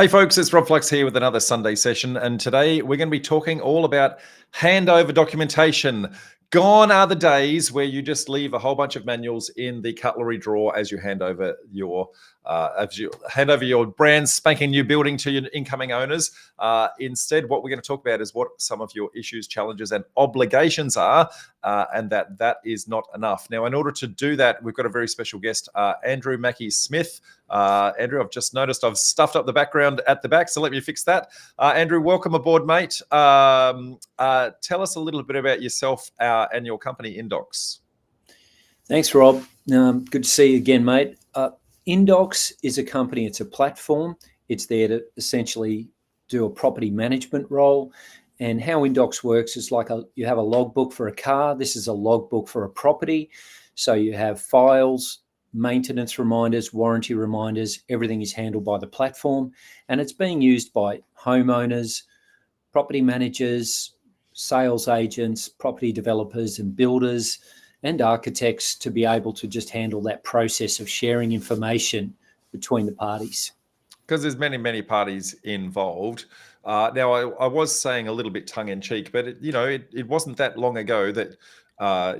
Hey folks, it's Rob Flux here with another Sunday session, and today we're going to be talking all about handover documentation. Gone are the days where you just leave a whole bunch of manuals in the cutlery drawer as you hand over your brand spanking new building to your incoming owners. Instead, what we're going to talk about is what some of your issues, challenges, and obligations are, and that is not enough. Now, in order to do that, we've got a very special guest, Andrew Mackie-Smith. Andrew, I've just noticed I've stuffed up the background at the back, so let me fix that. Andrew, welcome aboard, mate. Tell us a little bit about yourself and your company, Inndox. Thanks, Rob. Good to see you again, mate. Inndox is a company, it's a platform. It's there to essentially do a property management role. And how Inndox works is like you have a logbook for a car. This is a logbook for a property. So you have files, maintenance reminders, warranty reminders, everything is handled by the platform. And it's being used by homeowners, property managers, sales agents, property developers and builders, and architects to be able to just handle that process of sharing information between the parties. Because there's many parties involved. Now, I was saying a little bit tongue-in-cheek, but it wasn't that long ago that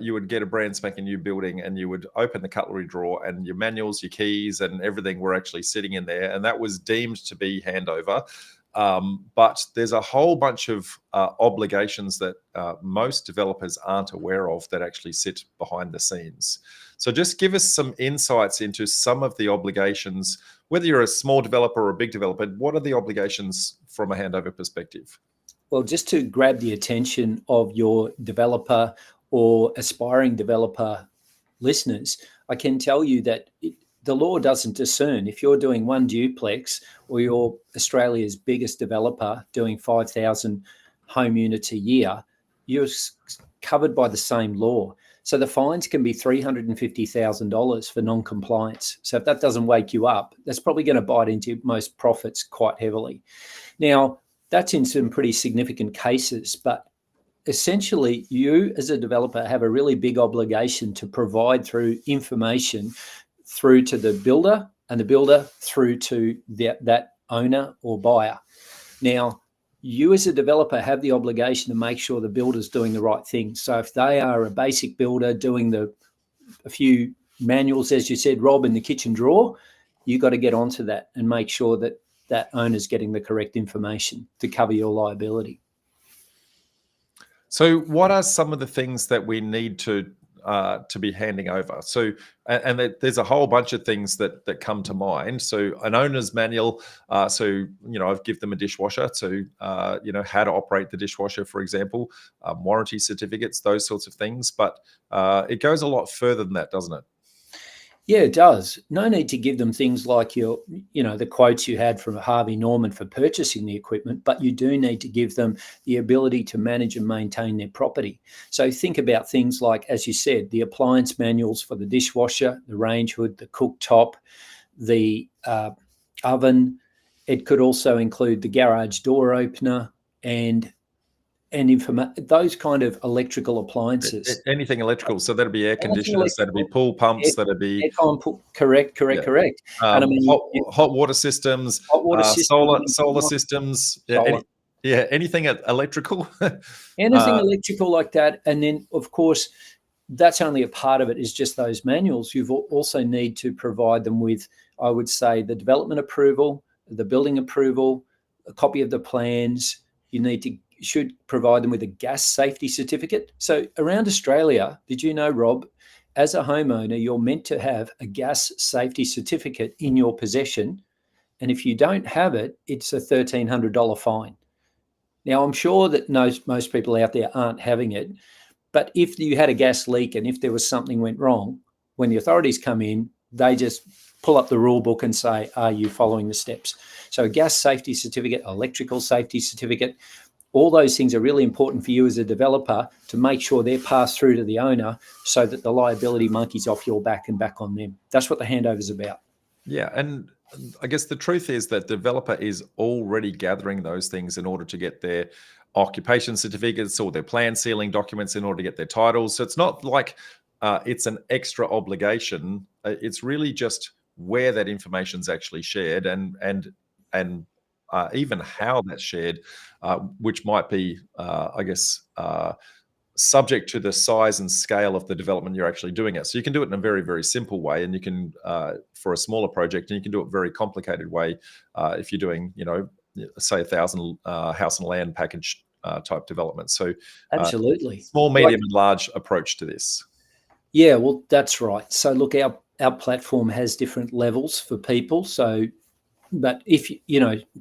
you would get a brand spanking new building and you would open the cutlery drawer and your manuals, your keys, and everything were actually sitting in there, and that was deemed to be handover. But there's a whole bunch of obligations that most developers aren't aware of that actually sit behind the scenes. So just give us some insights into some of the obligations, whether you're a small developer or a big developer. What are the obligations from a handover perspective? Well, just to grab the attention of your developer or aspiring developer listeners, I can tell you that the law doesn't discern. If you're doing one duplex or you're Australia's biggest developer doing 5,000 home units a year, you're covered by the same law. So the fines can be $350,000 for non-compliance. So if that doesn't wake you up, that's probably going to bite into most profits quite heavily. Now, that's in some pretty significant cases, but essentially you as a developer have a really big obligation to provide through information through to the builder and the builder through to that owner or buyer. Now, you as a developer have the obligation to make sure the builder's doing the right thing. So if they are a basic builder doing a few manuals, as you said, Rob, in the kitchen drawer, you got to get onto that and make sure that that owner's getting the correct information to cover your liability. So what are some of the things that we need to be handing over? So, and there's a whole bunch of things that come to mind. So an owner's manual, so, I've given them a dishwasher, so, how to operate the dishwasher, for example, warranty certificates, those sorts of things. But it goes a lot further than that, doesn't it? Yeah, it does. No need to give them things like the quotes you had from Harvey Norman for purchasing the equipment, but you do need to give them the ability to manage and maintain their property. So think about things like, as you said, the appliance manuals for the dishwasher, the range hood, the cooktop, the oven. It could also include the garage door opener and those kind of electrical appliances. Anything electrical, so that'd be air conditioners, that'd be pool pumps, that'd be correct. And I mean, hot water systems, solar systems, anything electrical. Anything electrical like that. And then, of course, that's only a part of it, is just those manuals. You also need to provide them with, I would say, the development approval, the building approval, a copy of the plans. You should provide them with a gas safety certificate. So around Australia, did you know, Rob, as a homeowner, you're meant to have a gas safety certificate in your possession. And if you don't have it, it's a $1,300 fine. Now, I'm sure that most people out there aren't having it. But if you had a gas leak and if there was something went wrong, when the authorities come in, they just pull up the rule book and say, are you following the steps? So a gas safety certificate, electrical safety certificate, all those things are really important for you as a developer to make sure they're passed through to the owner so that the liability monkey's off your back and back on them. That's what the handover is about. Yeah, and I guess the truth is that developer is already gathering those things in order to get their occupation certificates or their plan sealing documents in order to get their titles. So it's not like it's an extra obligation. It's really just where that information's actually shared and even how that's shared, which might be, subject to the size and scale of the development you're actually doing it. So you can do it in a very, very simple way, and you can, for a smaller project, and you can do it a very complicated way if you're doing, say 1,000 house and land package type development. So Absolutely. small, medium, and large approach to this. Yeah, well, that's right. So look, our platform has different levels for people. So, but if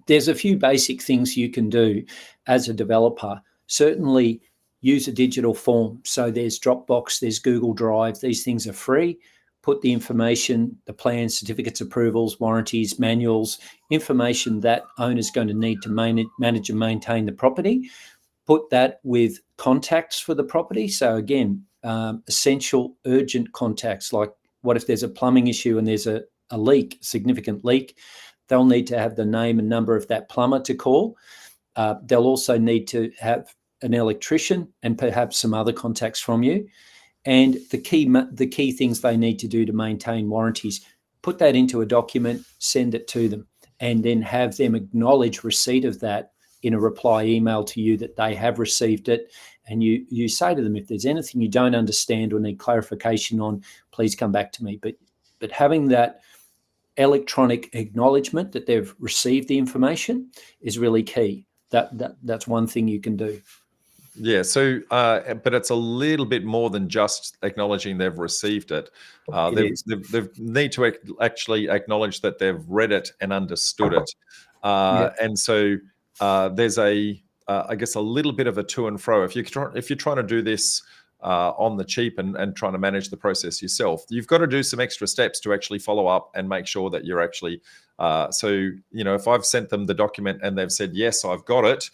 there's a few basic things you can do as a developer. Certainly use a digital form. So there's Dropbox, there's Google Drive. These things are free. Put the information, the plans, certificates, approvals, warranties, manuals, information that owner's going to need to manage and maintain the property. Put that with contacts for the property. So again, essential, urgent contacts, like what if there's a plumbing issue and there's a leak, significant leak, they'll need to have the name and number of that plumber to call. They'll also need to have an electrician and perhaps some other contacts from you. And the key things they need to do to maintain warranties, put that into a document, send it to them, and then have them acknowledge receipt of that in a reply email to you that they have received it. And you say to them, if there's anything you don't understand or need clarification on, please come back to me. But having that electronic acknowledgement that they've received the information is really key. That's one thing you can do. Yeah, so but it's a little bit more than just acknowledging they've received it. They need to actually acknowledge that they've read it and understood it. And so there's a little bit of a to and fro. If you're trying to do this on the cheap and trying to manage the process yourself, you've got to do some extra steps to actually follow up and make sure that you're actually. If I've sent them the document and they've said yes, I've got it.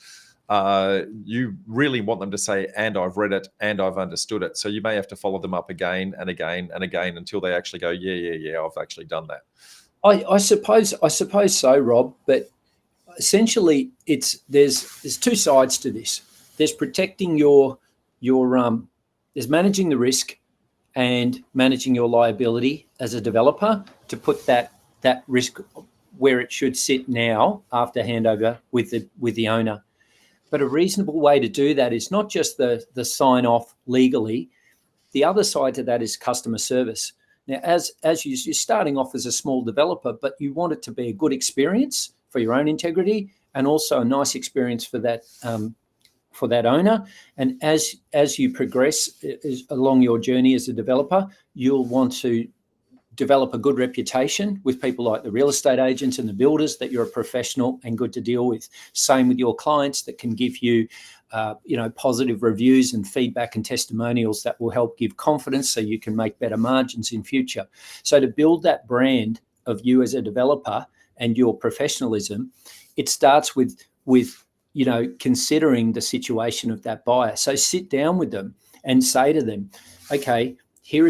You really want them to say, and I've read it and I've understood it. So you may have to follow them up again and again and again until they actually go, yeah, I've actually done that. I suppose so, Rob. But essentially, there's two sides to this. There's protecting there's managing the risk and managing your liability as a developer to put that risk where it should sit now after handover with the owner. But a reasonable way to do that is not just the sign off legally. The other side to that is customer service. Now, as you're starting off as a small developer, but you want it to be a good experience for your own integrity and also a nice experience for that owner. And as you progress along your journey as a developer, you'll want to develop a good reputation with people like the real estate agents and the builders that you're a professional and good to deal with. Same with your clients that can give you, positive reviews and feedback and testimonials that will help give confidence so you can make better margins in future. So to build that brand of you as a developer and your professionalism, it starts with considering the situation of that buyer. So sit down with them and say to them, okay, here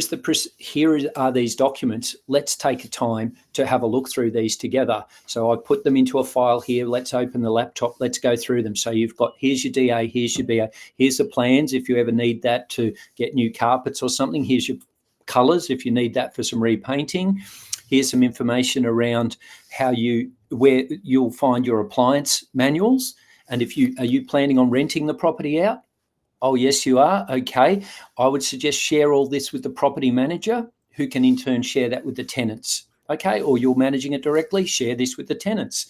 are these documents. Let's take a time to have a look through these together. So I put them into a file here. Let's open the laptop. Let's go through them. So you've got, here's your DA, here's your BA, here's the plans if you ever need that to get new carpets or something. Here's your colors if you need that for some repainting. Here's some information around where you'll find your appliance manuals. And are you planning on renting the property out? Oh, yes, you are. Okay. I would suggest share all this with the property manager, who can in turn share that with the tenants. Okay. Or you're managing it directly, share this with the tenants.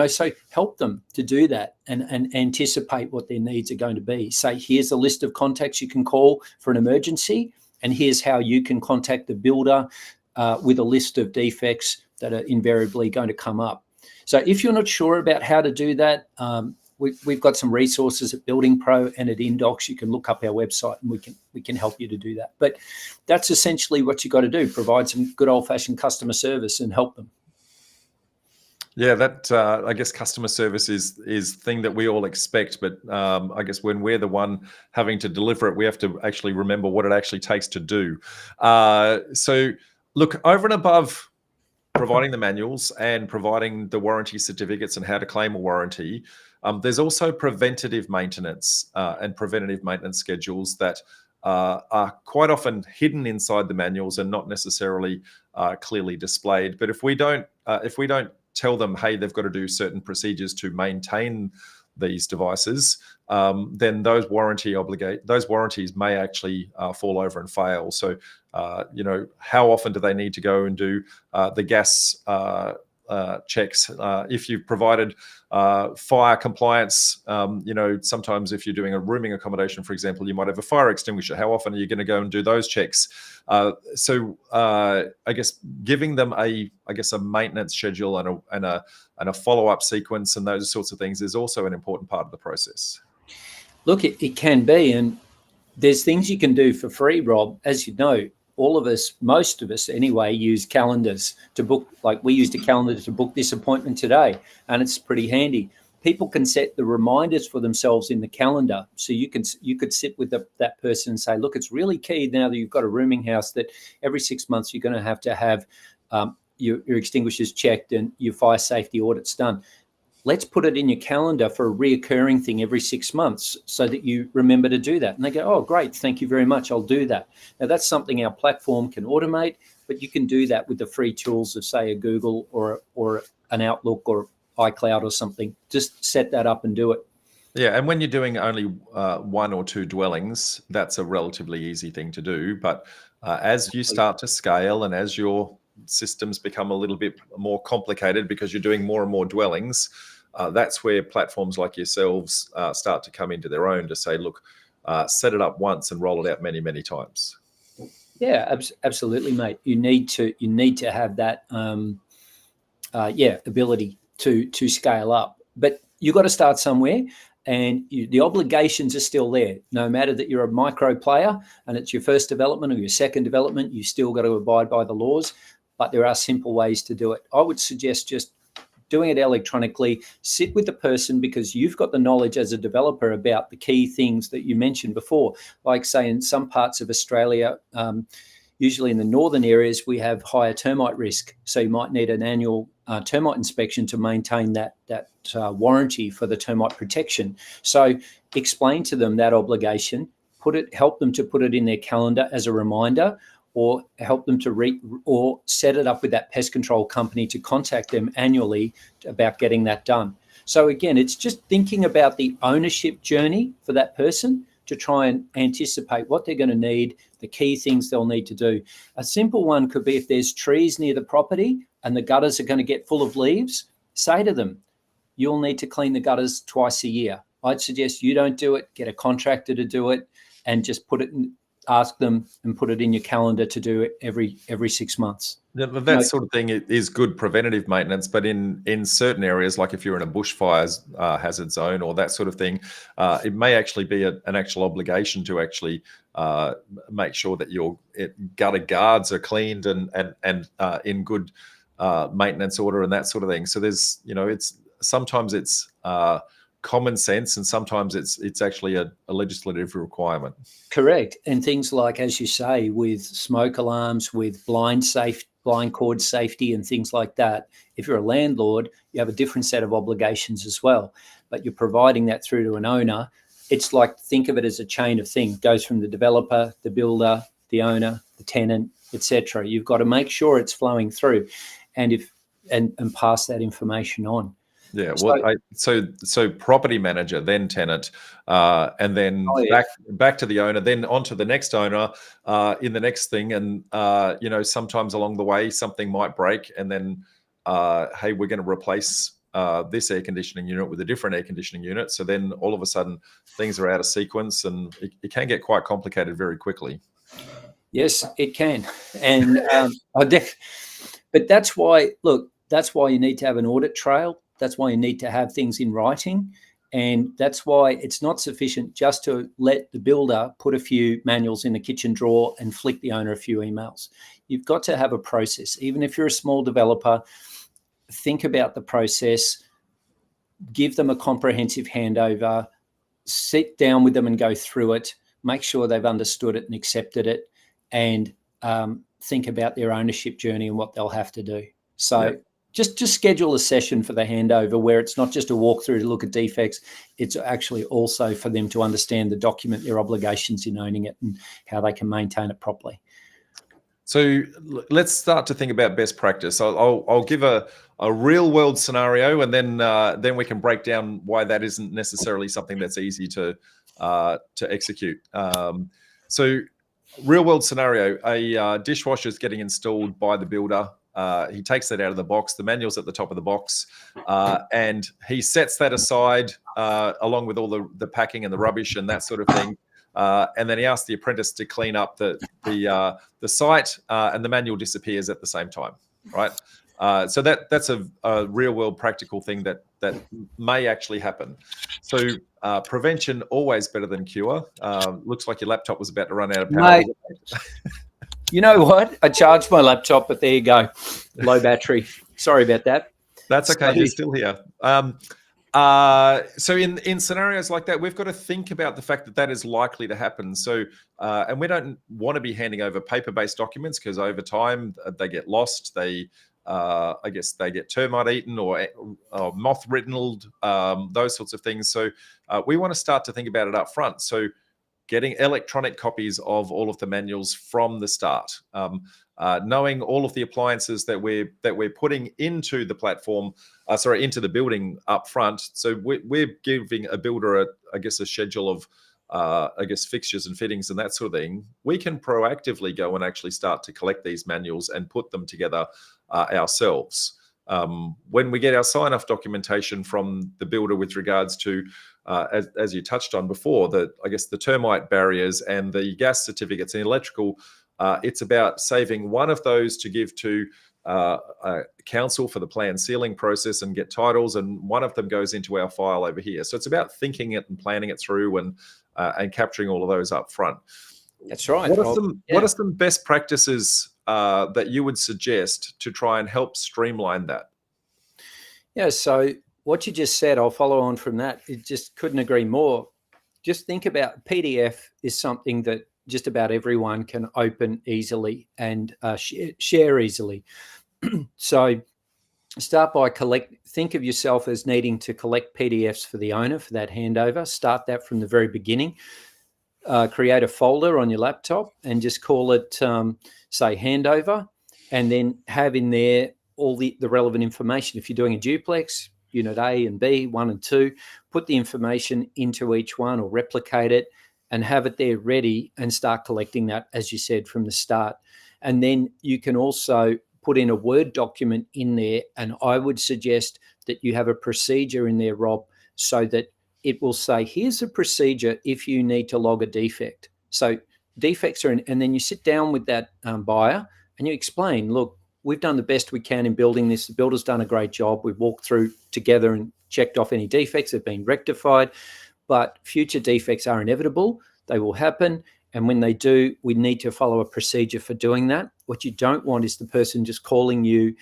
So help them to do that and anticipate what their needs are going to be. Say, here's a list of contacts you can call for an emergency, and here's how you can contact the builder with a list of defects that are invariably going to come up. So if you're not sure about how to do that, we've got some resources at Building Pro and at Inndox. You can look up our website and we can help you to do that. But that's essentially what you got to do: provide some good old-fashioned customer service and help them. Yeah, that I guess customer service is thing that we all expect, but I guess when we're the one having to deliver it, we have to actually remember what it actually takes to do. So look, over and above providing the manuals and providing the warranty certificates and how to claim a warranty, there's also preventative maintenance and preventative maintenance schedules that are quite often hidden inside the manuals and not necessarily clearly displayed. But if we don't tell them, hey, they've got to do certain procedures to maintain these devices, then those warranties may actually fall over and fail. So, how often do they need to go and do the gas checks? If you've provided fire compliance, sometimes if you're doing a rooming accommodation, for example, you might have a fire extinguisher. How often are you going to go and do those checks? So I guess giving them a maintenance schedule and a follow-up sequence and those sorts of things is also an important part of the process. Look, it can be, and there's things you can do for free, Rob. As you know, all of us, most of us anyway, use calendars to book. Like we used a calendar to book this appointment today, and it's pretty handy. People can set the reminders for themselves in the calendar. So you could sit with that person and say, look, it's really key now that you've got a rooming house that every 6 months you're going to have your extinguishers checked and your fire safety audits done. Let's put it in your calendar for a reoccurring thing every 6 months so that you remember to do that. And they go, oh, great, thank you very much, I'll do that. Now, that's something our platform can automate, but you can do that with the free tools of, say, a Google or an Outlook or iCloud or something. Just set that up and do it. Yeah, and when you're doing only 1 or 2 dwellings, that's a relatively easy thing to do. But as you start to scale and as your systems become a little bit more complicated because you're doing more and more dwellings, that's where platforms like yourselves start to come into their own to say, look, set it up once and roll it out many, many times. Yeah, absolutely, mate. You need to have that ability to scale up, but you've got to start somewhere, and the obligations are still there. No matter that you're a micro player and it's your first development or your second development, you still got to abide by the laws. But there are simple ways to do it. I would suggest just doing it electronically. Sit with the person because you've got the knowledge as a developer about the key things that you mentioned before. Like, say, in some parts of Australia, usually in the northern areas, we have higher termite risk. So you might need an annual termite inspection to maintain that warranty for the termite protection. So explain to them that obligation, help them to put it in their calendar as a reminder, or help them or set it up with that pest control company to contact them annually about getting that done. So again, it's just thinking about the ownership journey for that person to try and anticipate what they're going to need, the key things they'll need to do. A simple one could be if there's trees near the property and the gutters are going to get full of leaves, say to them, you'll need to clean the gutters twice a year. I'd suggest you don't do it, get a contractor to do it, and just ask them and put it in your calendar to do it every 6 months. That sort of thing is good preventative maintenance, but in certain areas, like if you're in a bushfires hazard zone or that sort of thing, it may actually be an actual obligation to actually make sure that your gutter guards are cleaned and in good maintenance order and that sort of thing. So there's, sometimes it's common sense, and sometimes it's actually a legislative requirement. Correct. And things like, as you say, with smoke alarms, with blind cord safety and things like that, if you're a landlord, you have a different set of obligations as well. But you're providing that through to an owner. It's like, think of it as a chain of things. It goes from the developer, the builder, the owner, the tenant, etc. You've got to make sure it's flowing through and pass that information on. Yeah, well, so property manager, then tenant, and then back to the owner, then onto the next owner in the next thing. And, sometimes along the way, something might break, and then, hey, we're going to replace this air conditioning unit with a different air conditioning unit. So then all of a sudden things are out of sequence, and it can get quite complicated very quickly. Yes, it can. And but that's why you need to have an audit trail. That's why you need to have things in writing. And that's why it's not sufficient just to let the builder put a few manuals in the kitchen drawer and flick the owner a few emails. You've got to have a process. Even if you're a small developer, think about the process, give them a comprehensive handover, sit down with them and go through it, make sure they've understood it and accepted it, and think about their ownership journey and what they'll have to do. So yeah. Just schedule a session for the handover where it's not just a walkthrough to look at defects. It's actually also for them to understand the document, their obligations in owning it, and how they can maintain it properly. So let's start to think about best practice. I'll give a real world scenario, and then we can break down why that isn't necessarily something that's easy to execute. So real world scenario: a dishwasher is getting installed by the builder. He takes that out of the box. The manual's at the top of the box, and he sets that aside along with all the packing and the rubbish and that sort of thing. And then he asks the apprentice to clean up the site, and the manual disappears at the same time, right? So that's a real world practical thing that may actually happen. So prevention always better than cure. Looks like your laptop was about to run out of power. Mate, you know what? I charged my laptop, but there you go, low battery. Sorry about that. That's okay. You're still here. So in scenarios like that, we've got to think about the fact that is likely to happen. So, and we don't want to be handing over paper-based documents because over time they get lost. I guess they get termite eaten or moth riddled, those sorts of things. So we want to start to think about it up front. So getting electronic copies of all of the manuals from the start, knowing all of the appliances that we're putting into the platform, into the building up front. So we're giving a builder a schedule of fixtures and fittings and that sort of thing. We can proactively go and actually start to collect these manuals and put them together ourselves. When we get our sign-off documentation from the builder with regards to, as you touched on before, the termite barriers and the gas certificates and electrical, it's about saving one of those to give to council for the plan sealing process and get titles, and one of them goes into our file over here. So it's about thinking it and planning it through and capturing all of those up front. That's right. What are some best practices that you would suggest to try and help streamline that? Yeah, so what you just said, I'll follow on from that. It just couldn't agree more. Just think about PDF is something that just about everyone can open easily and share easily. So start by think of yourself as needing to collect PDFs for the owner for that handover. Start that from the very beginning. Create a folder on your laptop and just call it, say, handover, and then have in there all the relevant information. If you're doing a duplex, unit A and B, 1 and 2, put the information into each one or replicate it and have it there ready and start collecting that, as you said, from the start. And then you can also put in a Word document in there. And I would suggest that you have a procedure in there, Rob, so that it will say, here's a procedure if you need to log a defect. So defects are in, and then you sit down with that buyer and you explain, look, we've done the best we can in building this. The builder's done a great job. We've walked through together and checked off any defects that have been rectified, but future defects are inevitable. They will happen. And when they do, we need to follow a procedure for doing that. What you don't want is the person just calling you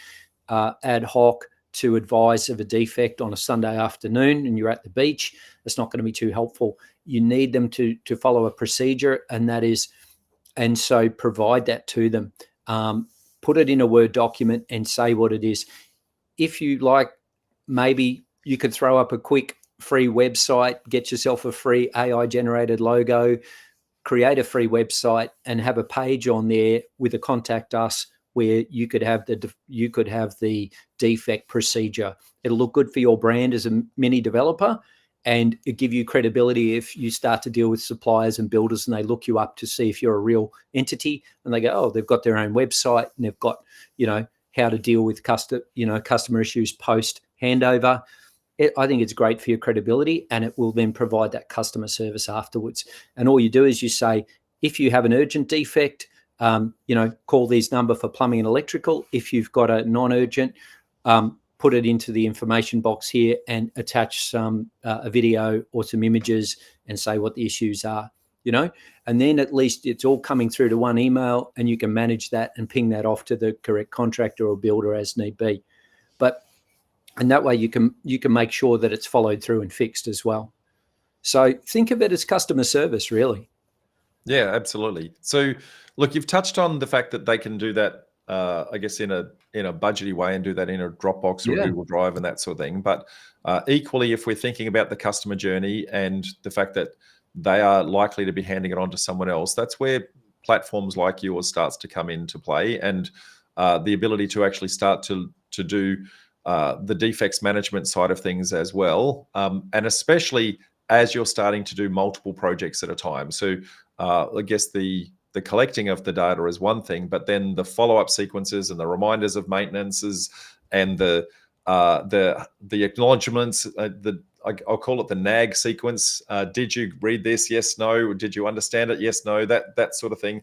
ad hoc to advise of a defect on a Sunday afternoon and you're at the beach. It's not going to be too helpful. You need them to follow a procedure, and so provide that to them. Put it in a Word document and say what it is. If you like, maybe you could throw up a quick free website, get yourself a free AI generated logo, create a free website and have a page on there with a contact us where you could have the defect procedure. It'll look good for your brand as a mini developer, and it give you credibility if you start to deal with suppliers and builders and they look you up to see if you're a real entity, and they go, oh, they've got their own website and they've got, how to deal with customer issues post handover. I think it's great for your credibility, and it will then provide that customer service afterwards. And all you do is you say, if you have an urgent defect, call this number for plumbing and electrical. If you've got a non-urgent, put it into the information box here and attach a video or some images and say what the issues are, and then at least it's all coming through to one email and you can manage that and ping that off to the correct contractor or builder as need be. And that way you can make sure that it's followed through and fixed as well. So think of it as customer service, really. Yeah, absolutely. So look, you've touched on the fact that they can do that, in a budgety way and do that in a Dropbox or Google Drive and that sort of thing. But equally, if we're thinking about the customer journey and the fact that they are likely to be handing it on to someone else, that's where platforms like yours starts to come into play, and the ability to actually start to do the defects management side of things as well, and especially as you're starting to do multiple projects at a time. So I guess the collecting of the data is one thing, but then the follow-up sequences and the reminders of maintenances and the acknowledgements, I'll call it the nag sequence. Did you read this? Yes, no. Did you understand it? Yes, no. That sort of thing.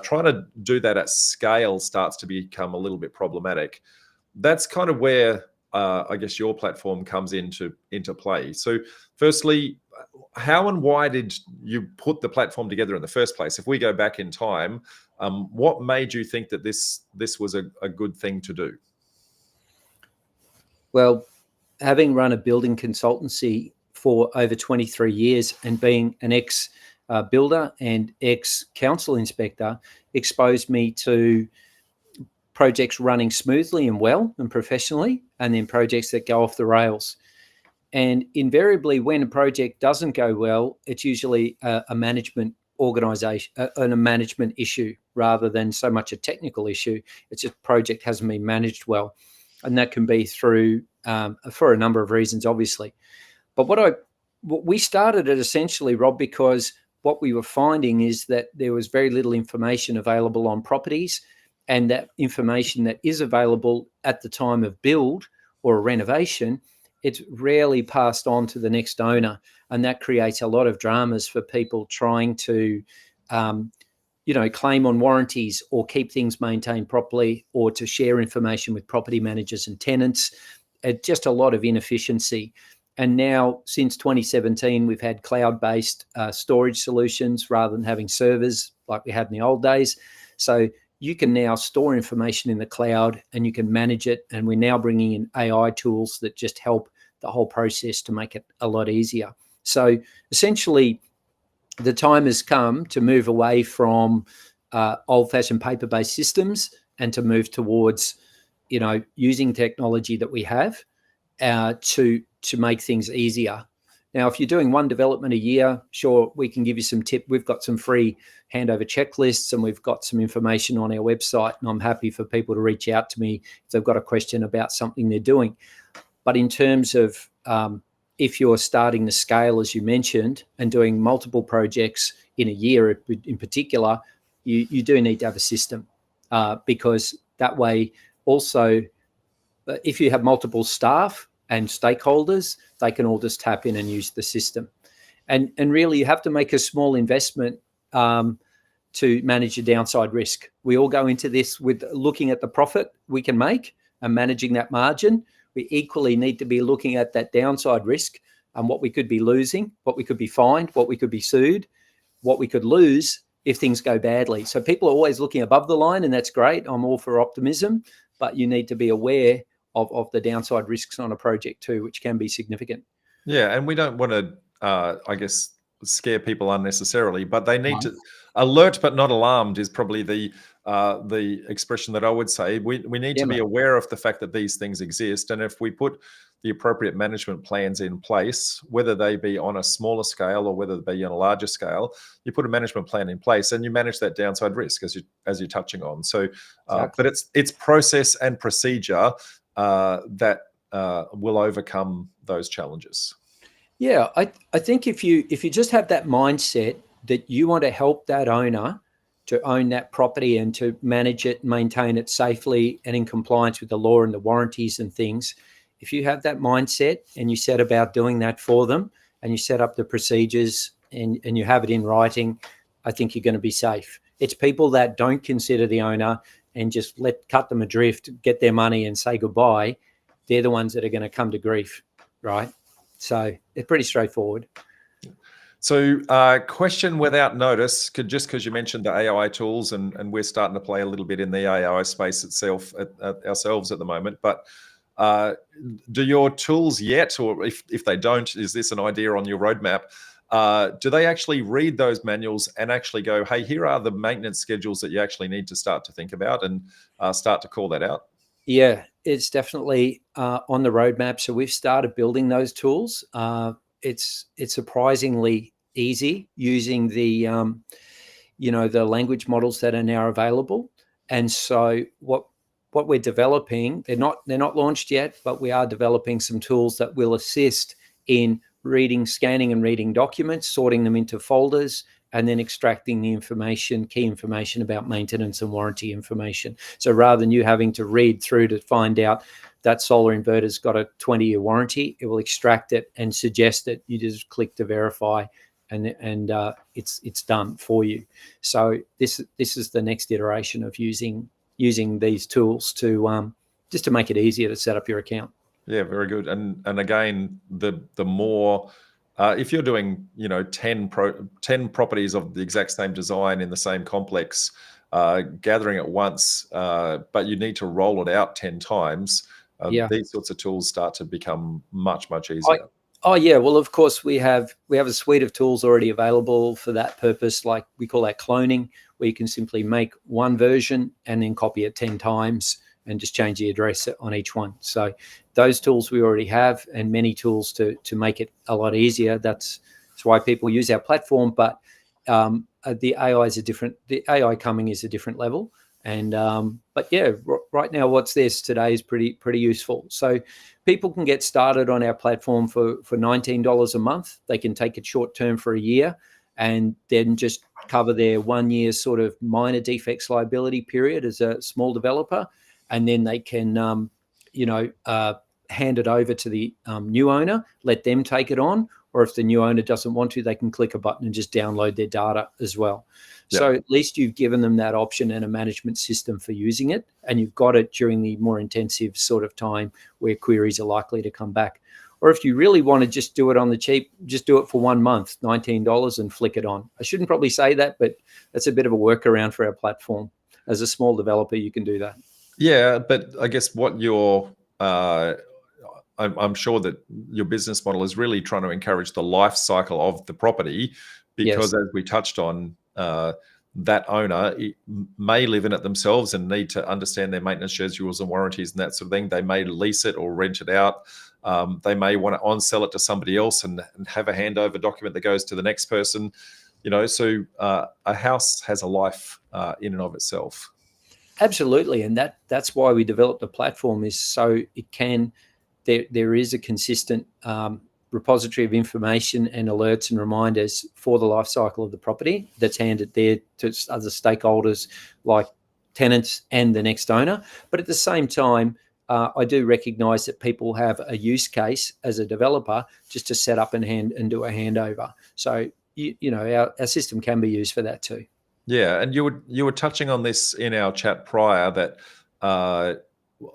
Trying to do that at scale starts to become a little bit problematic. That's kind of where I guess your platform comes into play. So firstly, how and why did you put the platform together in the first place? If we go back in time, what made you think that this was a good thing to do? Well, having run a building consultancy for over 23 years and being an ex-builder and ex-council inspector exposed me to projects running smoothly and well and professionally, and then projects that go off the rails. And invariably, when a project doesn't go well, it's usually a management organization and a management issue rather than so much a technical issue. It's just project hasn't been managed well. And that can be through for a number of reasons, obviously. But what we started it essentially, Rob, because what we were finding is that there was very little information available on properties, and that information that is available at the time of build or a renovation, it's rarely passed on to the next owner. And that creates a lot of dramas for people trying to claim on warranties or keep things maintained properly, or to share information with property managers and tenants. Just a lot of inefficiency. And now, since 2017, we've had cloud-based storage solutions rather than having servers like we had in the old days. So you can now store information in the cloud and you can manage it. And we're now bringing in AI tools that just help the whole process to make it a lot easier. So essentially, the time has come to move away from old-fashioned paper-based systems and to move towards, using technology that we have to make things easier. Now, if you're doing one development a year, sure, we can give you some tip. We've got some free handover checklists and we've got some information on our website, and I'm happy for people to reach out to me if they've got a question about something they're doing. But in terms of if you're starting to scale, as you mentioned, and doing multiple projects in a year in particular, you do need to have a system because that way also, if you have multiple staff and stakeholders, they can all just tap in and use the system. And really, you have to make a small investment to manage your downside risk. We all go into this with looking at the profit we can make and managing that margin. We equally need to be looking at that downside risk and what we could be losing, what we could be fined, what we could be sued, what we could lose if things go badly. So people are always looking above the line, and that's great. I'm all for optimism, but you need to be aware of the downside risks on a project too, which can be significant. Yeah, and we don't want to, I guess, scare people unnecessarily, but they need to alert but not alarmed is probably the expression that I would say. We need to be aware of the fact that these things exist, and if we put the appropriate management plans in place, whether they be on a smaller scale or whether they be on a larger scale, you put a management plan in place and you manage that downside risk as you're touching on. So, but it's process and procedure that will overcome those challenges. Yeah, I think if you just have that mindset that you want to help that owner to own that property and to manage it, maintain it safely and in compliance with the law and the warranties and things, if you have that mindset and you set about doing that for them and you set up the procedures and you have it in writing, I think you're going to be safe. It's people that don't consider the owner and just cut them adrift, get their money and say goodbye. They're the ones that are going to come to grief, right? So it's pretty straightforward. So question without notice, just because you mentioned the AI tools and we're starting to play a little bit in the AI space itself ourselves at the moment, but do your tools yet, or if they don't, is this an idea on your roadmap? Do they actually read those manuals and actually go, hey, here are the maintenance schedules that you actually need to start to think about and start to call that out? Yeah, it's definitely on the roadmap. So we've started building those tools. It's surprisingly easy using the the language models that are now available. And so what we're developing, they're not launched yet, but we are developing some tools that will assist in scanning and reading documents, sorting them into folders, and then extracting the information, key information about maintenance and warranty information. So rather than you having to read through to find out that solar inverter's got a 20-year warranty, it will extract it and suggest it. You just click to verify, and it's done for you. So this is the next iteration of using these tools to just to make it easier to set up your account. Yeah, very good. And again, the more if you're doing 10 properties of the exact same design in the same complex, gathering at once, but you need to roll it out 10 times. These sorts of tools start to become much easier. Oh yeah, well of course we have a suite of tools already available for that purpose. Like we call that cloning, where you can simply make one version and then copy it 10 times and just change the address on each one. So those tools we already have, and many tools to make it a lot easier. That's why people use our platform. But the AI is the AI coming is a different level. And but yeah, right now what's there today is pretty useful. So people can get started on our platform for $19 a month. They can take it short term for a year, and then just cover their 1 year sort of minor defects liability period as a small developer, and then they can hand it over to the new owner, let them take it on, or if the new owner doesn't want to, they can click a button and just download their data as well. Yep. So at least you've given them that option and a management system for using it, and you've got it during the more intensive sort of time where queries are likely to come back. Or if you really want to just do it on the cheap, just do it for 1 month, $19, and flick it on. I shouldn't probably say that, but that's a bit of a workaround for our platform. As a small developer, you can do that. Yeah, but I guess what you're I'm sure that your business model is really trying to encourage the life cycle of the property, because as we touched on, that owner may live in it themselves and need to understand their maintenance schedules and warranties and that sort of thing. They may lease it or rent it out. They may want to on-sell it to somebody else and have a handover document that goes to the next person. So a house has a life in and of itself. Absolutely, and that's why we developed the platform, is so it can. There is a consistent repository of information and alerts and reminders for the life cycle of the property that's handed there to other stakeholders like tenants and the next owner. But at the same time, I do recognise that people have a use case as a developer just to set up and do a handover. So our system can be used for that too. Yeah, and you were touching on this in our chat prior that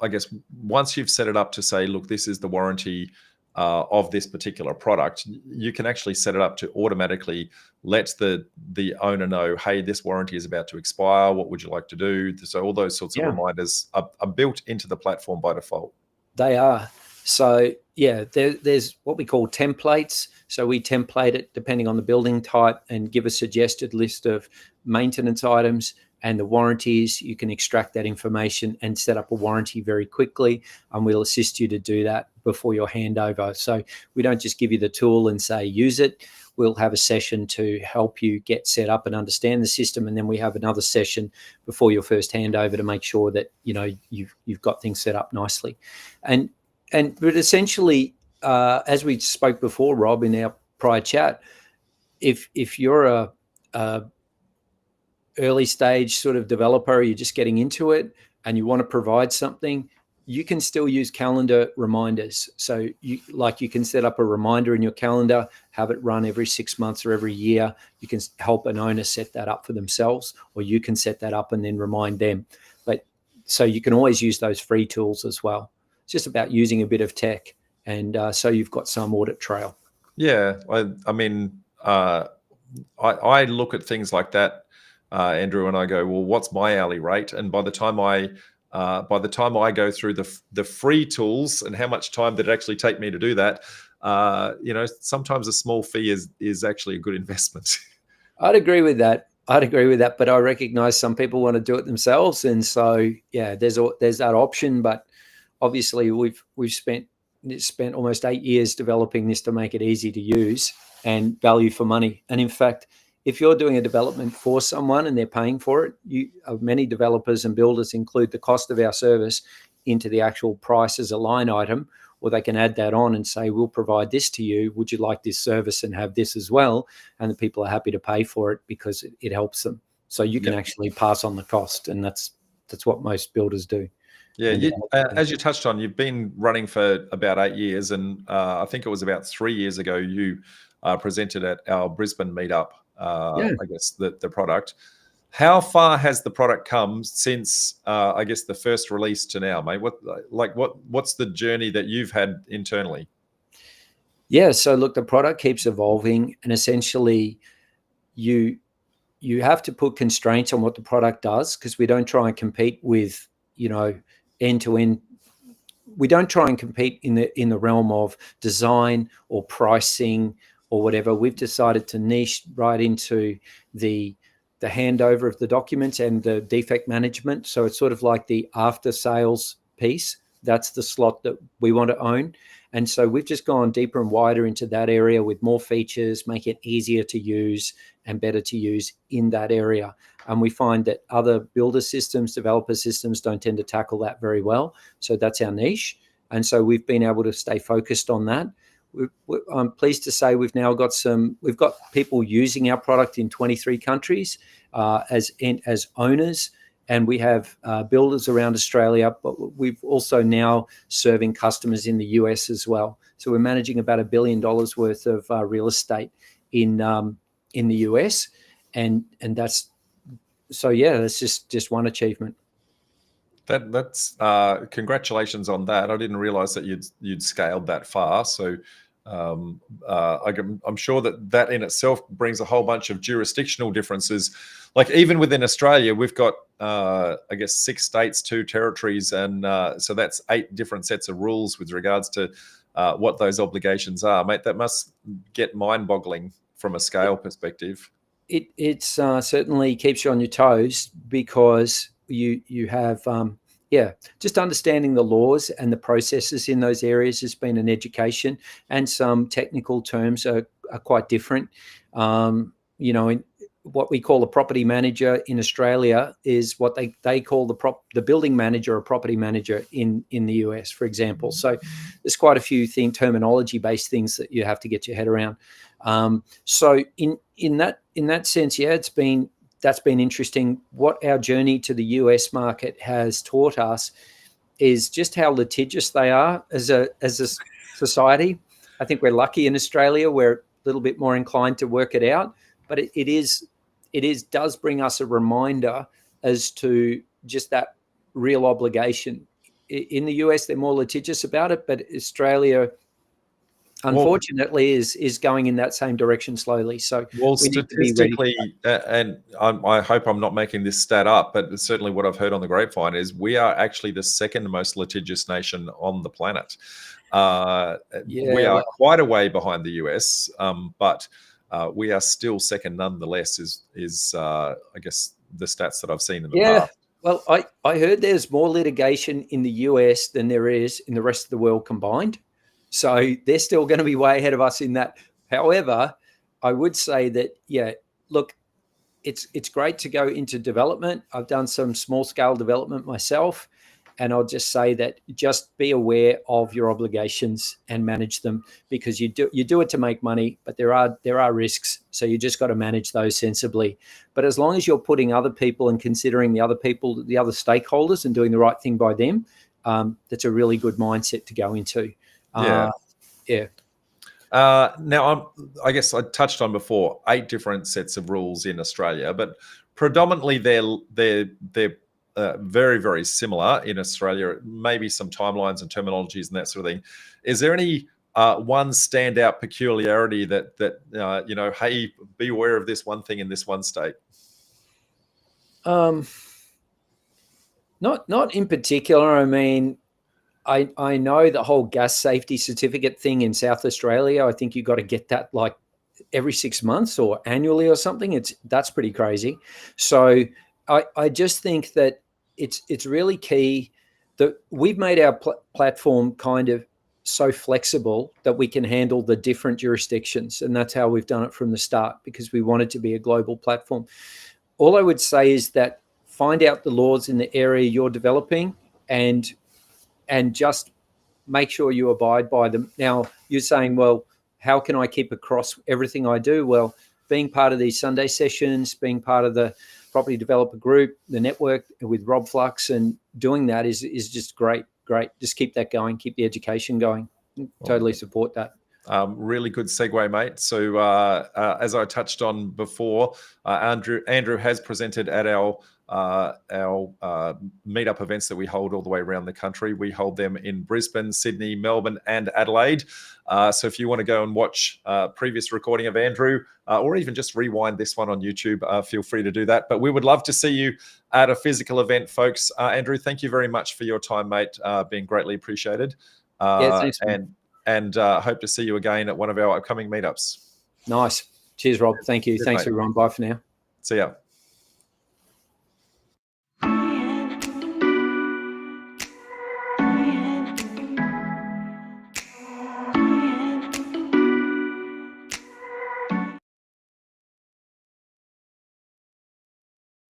I guess once you've set it up to say, look, this is the warranty of this particular product, you can actually set it up to automatically let the owner know, hey, this warranty is about to expire. What would you like to do? So all those sorts of reminders are built into the platform by default. They are. So yeah, there's what we call templates. So we template it depending on the building type and give a suggested list of maintenance items and the warranties. You can extract that information and set up a warranty very quickly, and we'll assist you to do that before your handover. So we don't just give you the tool and say use it. We'll have a session to help you get set up and understand the system, and then we have another session before your first handover to make sure that you've got things set up nicely. But essentially, as we spoke before, Rob, in our prior chat, if you're a early stage sort of developer, you're just getting into it and you want to provide something, you can still use calendar reminders. So you can set up a reminder in your calendar, have it run every 6 months or every year. You can help an owner set that up for themselves, or you can set that up and then remind them. But so you can always use those free tools as well. It's just about using a bit of tech, and so you've got some audit trail. Yeah, I mean, I look at things like that, Andrew, and I go, well, what's my hourly rate? And by the time I go through the free tools and how much time did it actually take me to do that, sometimes a small fee is actually a good investment. I'd agree with that, but I recognize some people want to do it themselves, and so yeah, there's that option. But obviously, we've spent almost 8 years developing this to make it easy to use and value for money. And in fact, if you're doing a development for someone and they're paying for it, many developers and builders include the cost of our service into the actual price as a line item, or they can add that on and say, we'll provide this to you. Would you like this service and have this as well? And the people are happy to pay for it because it helps them. So you can actually pass on the cost, and that's what most builders do. Yeah, as you touched on, you've been running for about 8 years, and I think it was about 3 years ago you presented at our Brisbane meetup. I guess the product. How far has the product come since I guess the first release to now, mate? What's the journey that you've had internally? Yeah, so look, the product keeps evolving, and essentially, you have to put constraints on what the product does, because we don't try and compete with end to end. We don't try and compete in the realm of design or pricing or whatever. We've decided to niche right into the handover of the documents and the defect management. So it's sort of like the after sales piece. That's the slot that we want to own. And so we've just gone deeper and wider into that area with more features, make it easier to use and better to use in that area. And we find that other builder systems, developer systems don't tend to tackle that very well. So that's our niche. And so we've been able to stay focused on that. I'm pleased to say we've got people using our product in 23 countries as owners. And we have builders around Australia, but we've also now serving customers in the US as well. So we're managing about $1 billion worth of real estate in the US, and that's just one achievement. That's congratulations on that. I didn't realize that you'd scaled that far. So I'm sure that in itself brings a whole bunch of jurisdictional differences. Like even within Australia, we've got, I guess, 6 states, 2 territories. And so that's 8 different sets of rules with regards to what those obligations are. Mate, that must get mind-boggling from a scale perspective. It certainly keeps you on your toes, because you have, just understanding the laws and the processes in those areas has been an education, and some technical terms are quite different. In what we call a property manager in Australia is what they call the building manager or property manager in the US, for example. So there's quite a few terminology-based things that you have to get your head around. So in that sense, that's been interesting. What our journey to the US market has taught us is just how litigious they are as a society. I think we're lucky in Australia; we're a little bit more inclined to work it out. But it does bring us a reminder as to just that real obligation. In the US, they're more litigious about it, but Australia, unfortunately, is going in that same direction slowly. So statistically, and I hope I'm not making this stat up, but certainly what I've heard on the grapevine is we are actually the second most litigious nation on the planet. We are quite a way behind the US, but we are still second nonetheless, is I guess the stats that I've seen in the past. Well, I heard there's more litigation in the US than there is in the rest of the world combined. So they're still going to be way ahead of us in that. However, I would say that, look, it's great to go into development. I've done some small scale development myself. And I'll just say that just be aware of your obligations and manage them, because you do it to make money, but there are risks. So you just got to manage those sensibly. But as long as you're putting other people and considering the other people, the other stakeholders, and doing the right thing by them, that's a really good mindset to go into. Now, I guess I touched on before 8 different sets of rules in Australia, but predominantly they're very, very similar in Australia. Maybe some timelines and terminologies and that sort of thing. Is there any one standout peculiarity that hey, be aware of this one thing in this one state? Not in particular. I mean, I know the whole gas safety certificate thing in South Australia. I think you got to get that like every 6 months or annually or something. That's pretty crazy. So I just think that it's really key that we've made our platform kind of so flexible that we can handle the different jurisdictions. And that's how we've done it from the start, because we wanted to be a global platform. All I would say is that find out the laws in the area you're developing and just make sure you abide by them. Now, you're saying, well, how can I keep across everything I do? Well, being part of these Sunday sessions, being part of the property developer group, the network with Rob Flux, and doing that is just great. Just keep that going, keep the education going. Totally support that. Really good segue, mate. So as I touched on before, Andrew has presented at our meetup events that we hold all the way around the country. We hold them in Brisbane, Sydney, Melbourne, and Adelaide. So if you want to go and watch previous recording of Andrew, or even just rewind this one on YouTube, feel free to do that. But we would love to see you at a physical event, folks. Andrew, thank you very much for your time, mate. Being greatly appreciated. Yeah, thanks, man. And hope to see you again at one of our upcoming meetups. Nice. Cheers, Rob. Thank you. Cheers, thanks, mate. everyone. Bye for now. See ya.